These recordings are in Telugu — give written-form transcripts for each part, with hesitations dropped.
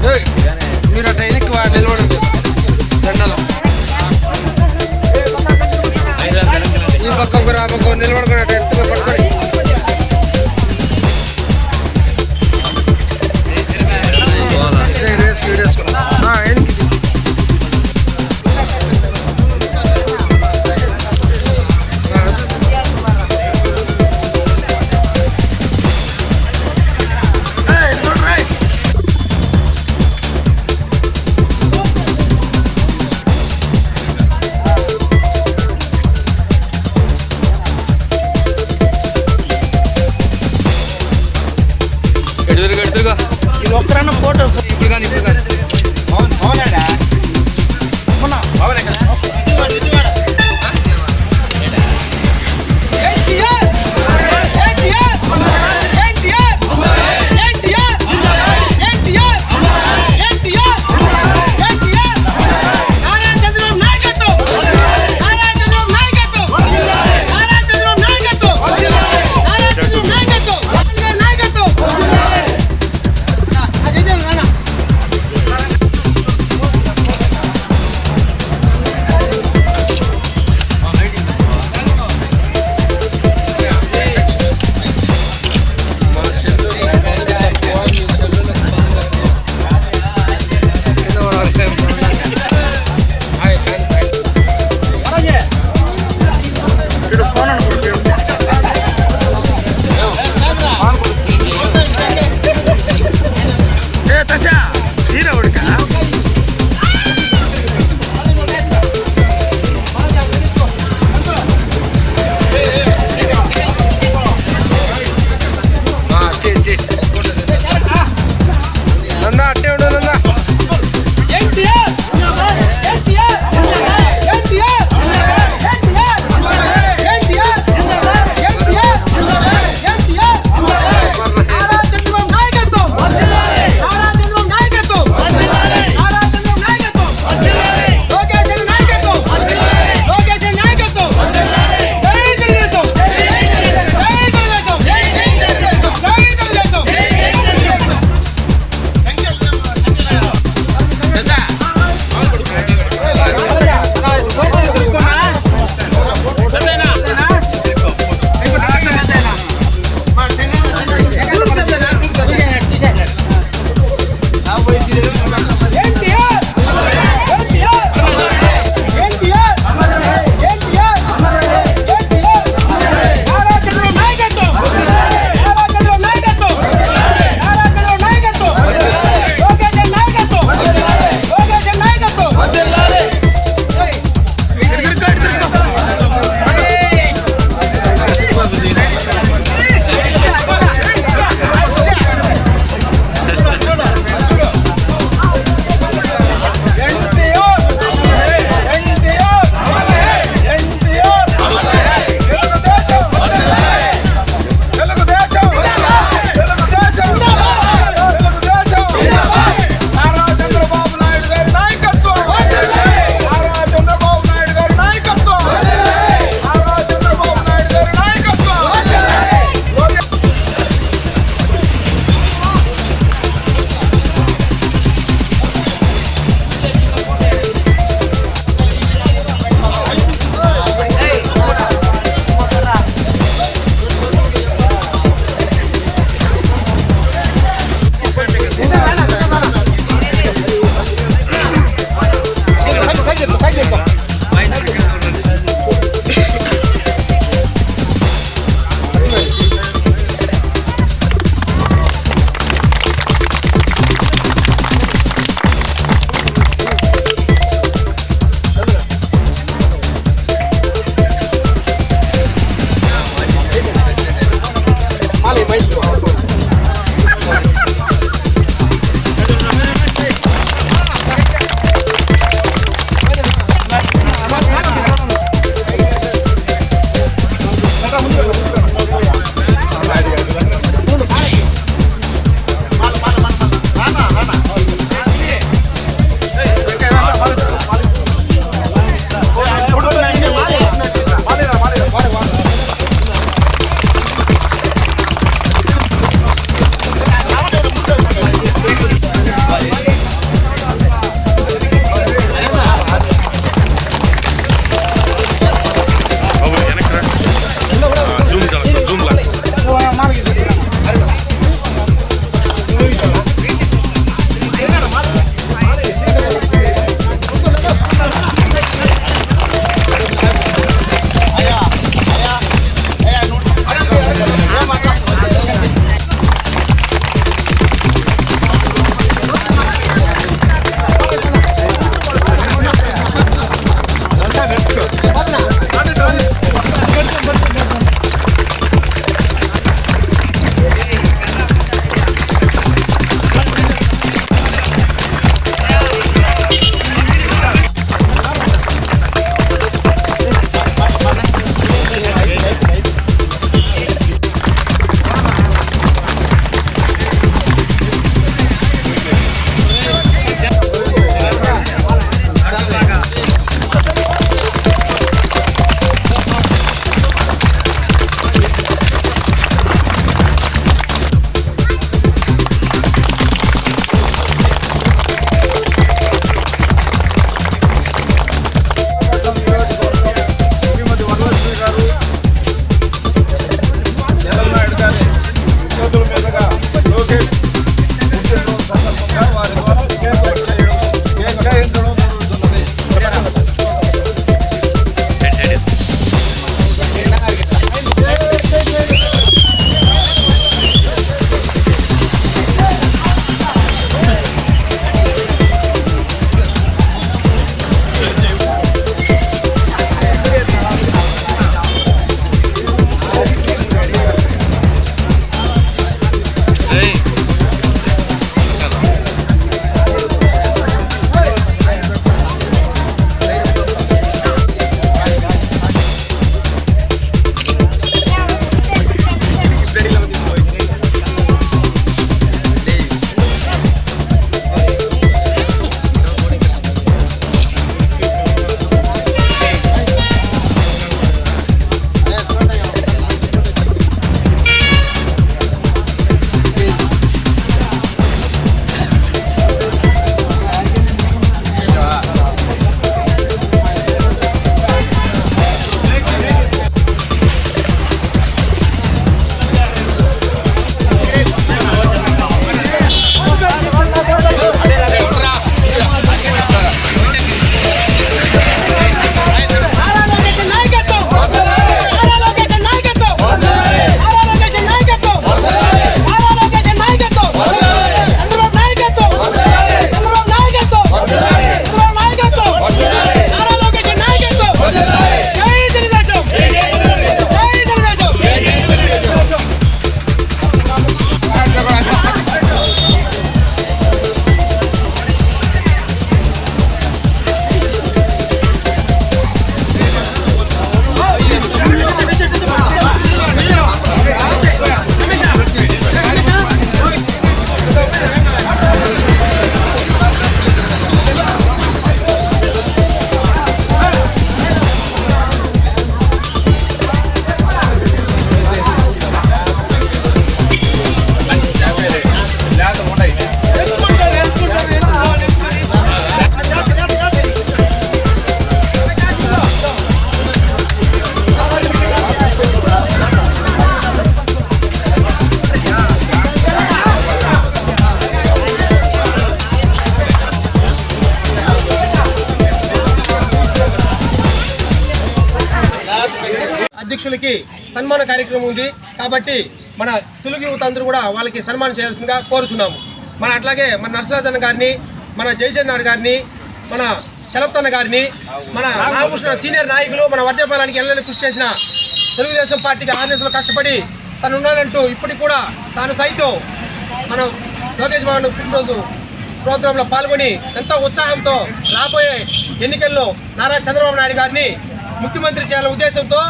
మీరు ఆ ట్రైన్కి నిలబడండి దండలో ఈ పక్క ఒకరు ఆ పక్క నిలబడుకున్నట్టు ఎత్తుగా పడుతుంది ఒక్కరన్నా ఫోటో ఇప్పుడు కానీ అవునాడా అవునే కదా అధ్యక్షులకి సన్మాన కార్యక్రమం ఉంది కాబట్టి మన తెలుగు యువత అందరూ కూడా వాళ్ళకి సన్మానం చేయాల్సిందిగా కోరుచున్నాము. మన అట్లాగే మన నరసరాజన్న గారిని, మన జయచంద్ర గారిని, మన చలపతన్న గారిని, మన రామకృష్ణ సీనియర్ నాయకులు మన వర్జపాలానికి ఎల్లెల్లి కృషి చేసిన తెలుగుదేశం పార్టీకి ఆర్ఎస్లో కష్టపడి తను ఉన్నానంటూ ఇప్పటికి కూడా తాను సైతం మన లోకేష్ బాబు పుట్టినరోజు ప్రోగ్రాంలో పాల్గొని ఎంతో ఉత్సాహంతో రాబోయే ఎన్నికల్లో నారా చంద్రబాబు నాయుడు గారిని ముఖ్యమంత్రి చేయాలనే ఉద్దేశంతో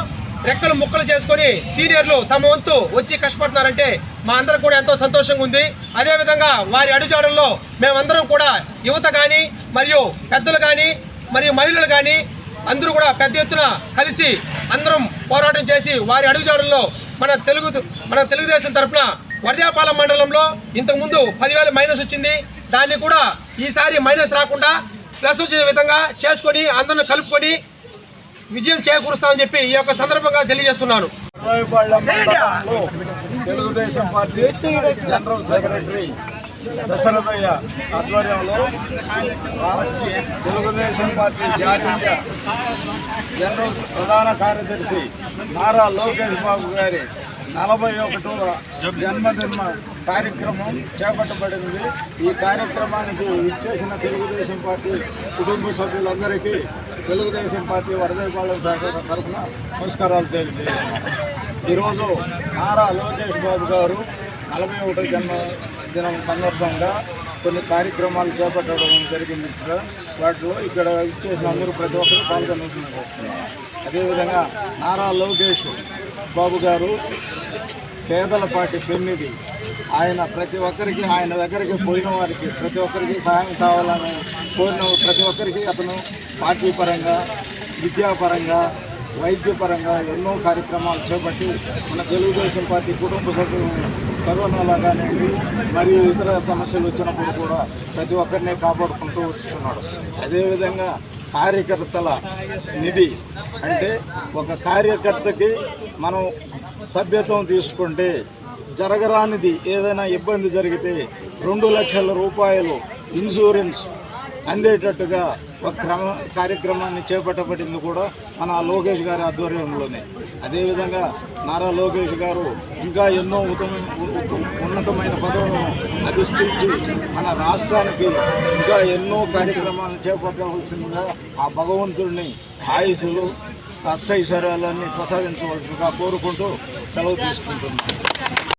రెక్కలు ముక్కలు చేసుకొని సీనియర్లు తమ వంతు వచ్చి కష్టపడుతున్నారంటే మా అందరం కూడా ఎంతో సంతోషంగా ఉంది. అదేవిధంగా వారి అడుగుజాడల్లో మేమందరం కూడా యువత కానీ మరియు పెద్దలు కానీ మరియు మహిళలు కానీ అందరూ కూడా పెద్ద ఎత్తున కలిసి అందరం పోరాటం చేసి వారి అడుగుజాడల్లో మన తెలుగుదేశం తరఫున వర్జాపాలెం మండలంలో ఇంతకుముందు 10,000 మైనస్ వచ్చింది. దాన్ని కూడా ఈసారి మైనస్ రాకుండా ప్లస్ వచ్చే విధంగా చేసుకొని అందరిని కలుపుకొని విజయం చేకూరుస్తామని చెప్పి ఈ యొక్క సందర్భంగా తెలియజేస్తున్నాను. తెలుగుదేశం పార్టీ జనరల్ సెక్రటరీ దశరథయ్య ఆధ్వర్యంలో తెలుగుదేశం పార్టీ జాతీయ జనరల్ ప్రధాన కార్యదర్శి నారా లోకేష్ బాబు గారి 41వ జన్మదిన కార్యక్రమం చేపట్టబడింది. ఈ కార్యక్రమానికి ఇచ్చేసిన తెలుగుదేశం పార్టీ కుటుంబ సభ్యులందరికీ తెలుగుదేశం పార్టీ వరదపాలెం శాఖ తరఫున నమస్కారాలు తెలియజేస్తున్నాను. ఈరోజు నారా లోకేష్ బాబు గారు 41వ జన్మదినం సందర్భంగా కొన్ని కార్యక్రమాలు చేపట్టడం జరిగింది. వాటిలో ఇక్కడ ఇచ్చేసిన అందరూ ప్రతి ఒక్కరు పాల్గొనుకుంటున్నారు. అదేవిధంగా నారా లోకేష్ బాబు గారు పేదల పార్టీ పెన్నిది. ఆయన ప్రతి ఒక్కరికి ఆయన దగ్గరికి పోయిన వారికి ప్రతి ఒక్కరికి సహాయం కావాలని కోరిన ప్రతి ఒక్కరికి అతను పార్టీ పరంగా, విద్యాపరంగా, వైద్యపరంగా ఎన్నో కార్యక్రమాలు చేపట్టి మన తెలుగుదేశం పార్టీ కుటుంబ సభ్యులు కరోనాలో కానివ్వండి మరియు ఇతర సమస్యలు వచ్చినప్పుడు కూడా ప్రతి ఒక్కరిని కాపాడుకుంటూ వస్తున్నాడు. అదేవిధంగా కార్యకర్తల నిధి అంటే ఒక కార్యకర్తకి మనం సభ్యత్వం తీసుకుంటే జరగరానిది ఏదైనా ఇబ్బంది జరిగితే 2 లక్షల రూపాయలు ఇన్సూరెన్స్ అందేటట్టుగా ఒక కార్యక్రమాన్ని చేపట్టబడింది కూడా మన లోకేష్ గారి ఆధ్వర్యంలోనే. అదేవిధంగా నారా లోకేష్ గారు ఇంకా ఎన్నో ఉన్నతమైన పదవులను అధిష్ఠించి మన రాష్ట్రానికి ఇంకా ఎన్నో కార్యక్రమాలను చేపట్టవలసిందిగా ఆ భగవంతుడిని ఆయుస్సులు అష్టైశ్వర్యాలన్నీ ప్రసాదించవలసిందిగా కోరుకుంటూ సెలవు తీసుకుంటున్నాను.